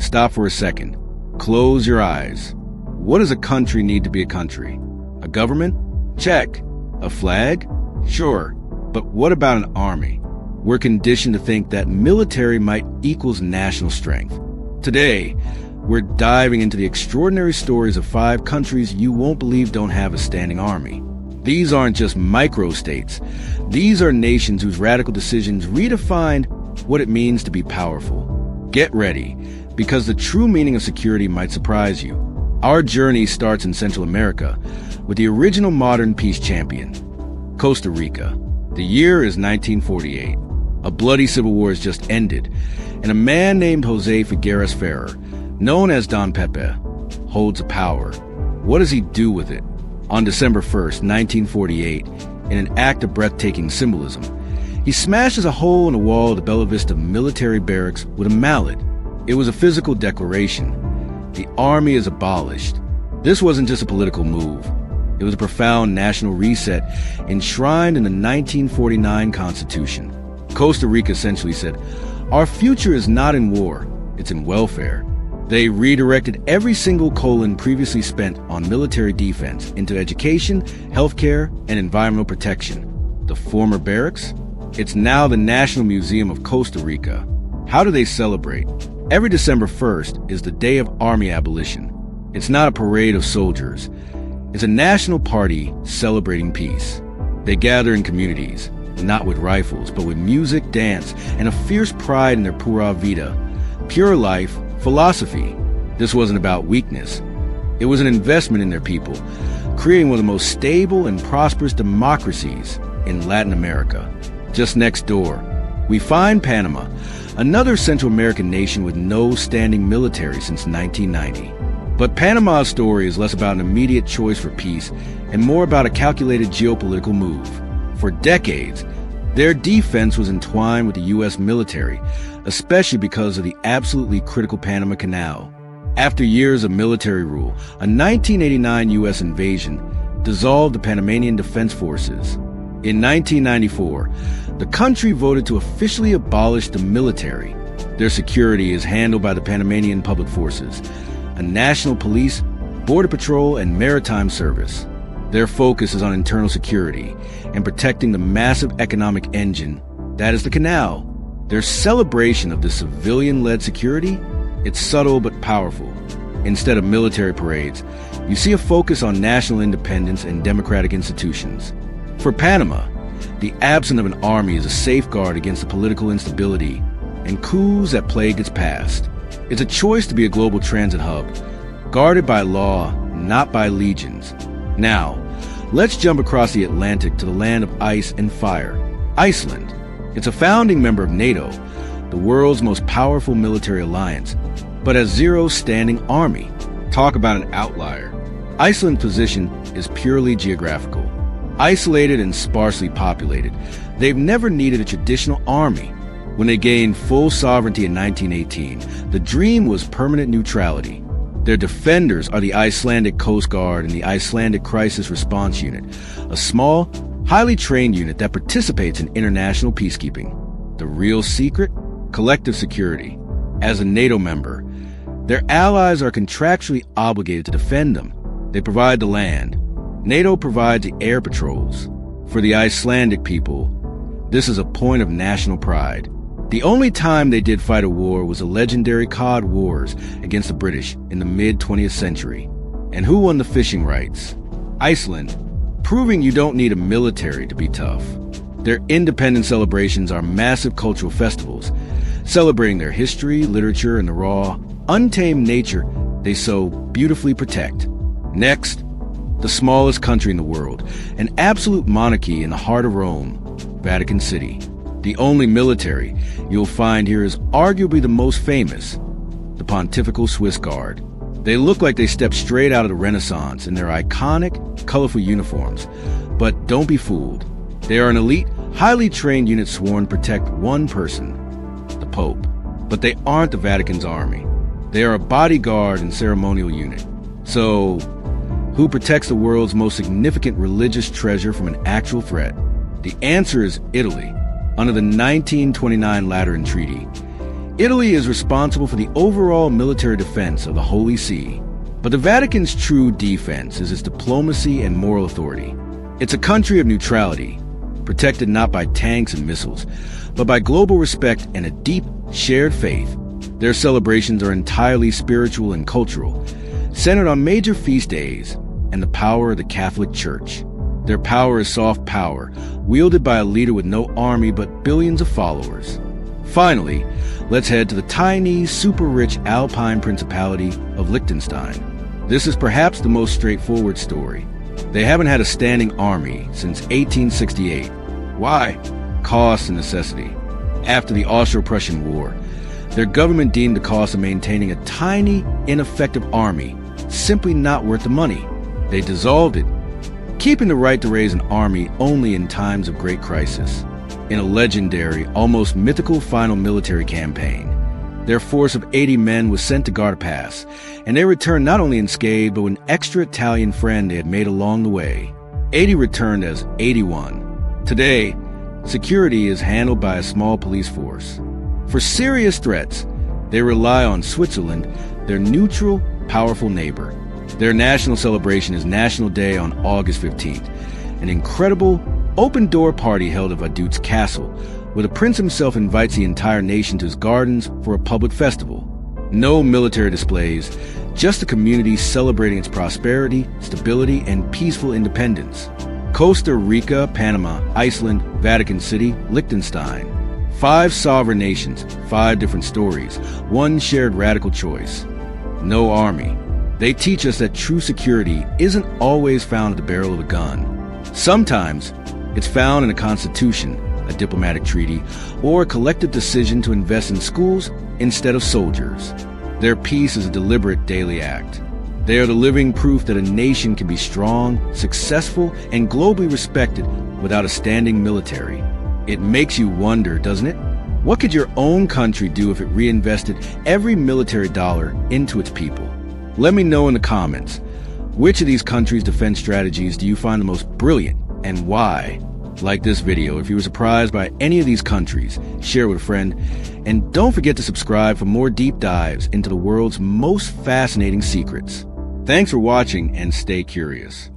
Stop for a second. Close your eyes. What does a country need to be a country? A government? Check. A flag? Sure. But what about an army? We're conditioned to think that military might equals national strength. Today, we're diving into the extraordinary stories of 5 countries you won't believe don't have a standing army. These aren't just microstates. These are nations whose radical decisions redefined what it means to be powerful. Get ready, because the true meaning of security might surprise you. Our journey starts in Central America with the original modern peace champion, Costa Rica. The year is 1948. A bloody civil war has just ended, and a man named Jose Figueres Ferrer, known as Don Pepe, holds the power. What does he do with it? On December 1st, 1948, in an act of breathtaking symbolism, he smashes a hole in the wall of the Bella Vista military barracks with a mallet. It was a physical declaration. The army is abolished. This wasn't just a political move. It was a profound national reset enshrined in the 1949 Constitution. Costa Rica essentially said, "Our future is not in war, it's in welfare." They redirected every single colon previously spent on military defense into education, healthcare, and environmental protection. The former barracks? It's now the National Museum of Costa Rica. How do they celebrate? Every December 1st is the day of army abolition. It's not a parade of soldiers. It's a national party celebrating peace. They gather in communities, not with rifles, but with music, dance, and a fierce pride in their Pura Vida, pure life, philosophy. This wasn't about weakness. It was an investment in their people, creating one of the most stable and prosperous democracies in Latin America. Just next door, we find Panama, another Central American nation with no standing military since 1990. But Panama's story is less about an immediate choice for peace and more about a calculated geopolitical move. For decades, their defense was entwined with the U.S. military, especially because of the absolutely critical Panama Canal. After years of military rule, a 1989 U.S. invasion dissolved the Panamanian Defense Forces. In 1994, the country voted to officially abolish the military. Their security is handled by the Panamanian Public Forces, a national police, border patrol, and maritime service. Their focus is on internal security and protecting the massive economic engine that is the canal. Their celebration of this civilian-led security, it's subtle but powerful. Instead of military parades, you see a focus on national independence and democratic institutions. For Panama, the absence of an army is a safeguard against the political instability and coups that plague its past. It's a choice to be a global transit hub, guarded by law, not by legions. Now, let's jump across the Atlantic to the land of ice and fire, Iceland. It's a founding member of NATO, the world's most powerful military alliance, but has zero standing army. Talk about an outlier. Iceland's position is purely geographical. Isolated and sparsely populated, they've never needed a traditional army. When they gained full sovereignty in 1918, the dream was permanent neutrality. Their defenders are the Icelandic Coast Guard and the Icelandic Crisis Response Unit, a small, highly trained unit that participates in international peacekeeping. The real secret? Collective security. As a NATO member, their allies are contractually obligated to defend them. They provide the land. NATO provides the air patrols. For the Icelandic people, this is a point of national pride. The only time they did fight a war was the legendary Cod Wars against the British in the mid-20th century. And who won the fishing rights? Iceland, proving you don't need a military to be tough. Their independence celebrations are massive cultural festivals, celebrating their history, literature, and the raw, untamed nature they so beautifully protect. Next, the smallest country in the world, an absolute monarchy in the heart of Rome, Vatican City. The only military you'll find here is arguably the most famous, the Pontifical Swiss Guard. They look like they stepped straight out of the Renaissance in their iconic, colorful uniforms. But don't be fooled. They are an elite, highly trained unit sworn to protect one person, the Pope. But they aren't the Vatican's army. They are a bodyguard and ceremonial unit. So, who protects the world's most significant religious treasure from an actual threat? The answer is Italy, under the 1929 Lateran Treaty. Italy is responsible for the overall military defense of the Holy See. But the Vatican's true defense is its diplomacy and moral authority. It's a country of neutrality, protected not by tanks and missiles, but by global respect and a deep, shared faith. Their celebrations are entirely spiritual and cultural, centered on major feast days and the power of the Catholic Church. Their power is soft power, wielded by a leader with no army but billions of followers. Finally, let's head to the tiny, super-rich Alpine Principality of Liechtenstein. This is perhaps the most straightforward story. They haven't had a standing army since 1868. Why? Cost and necessity. After the Austro-Prussian War, their government deemed the cost of maintaining a tiny, ineffective army simply not worth the money. They dissolved it, keeping the right to raise an army only in times of great crisis. In a legendary, almost mythical final military campaign, their force of 80 men was sent to guard a pass, and they returned not only unscathed, but with an extra Italian friend they had made along the way. 80 returned as 81. Today, security is handled by a small police force. For serious threats, they rely on Switzerland, their neutral, powerful neighbor. Their national celebration is National Day on August 15th, an incredible, open-door party held at Vaduz's castle, where the prince himself invites the entire nation to his gardens for a public festival. No military displays, just the community celebrating its prosperity, stability, and peaceful independence. Costa Rica, Panama, Iceland, Vatican City, Liechtenstein. 5 sovereign nations, 5 different stories, one shared radical choice. No army. They teach us that true security isn't always found at the barrel of a gun. Sometimes it's found in a constitution, a diplomatic treaty, or a collective decision to invest in schools instead of soldiers. Their peace is a deliberate daily act. They are the living proof that a nation can be strong, successful, and globally respected without a standing military. It makes you wonder, doesn't it? What could your own country do if it reinvested every military dollar into its people? Let me know in the comments. Which of these countries' defense strategies do you find the most brilliant, and why? Like this video if you were surprised by any of these countries, share with a friend, and don't forget to subscribe for more deep dives into the world's most fascinating secrets. Thanks for watching and stay curious.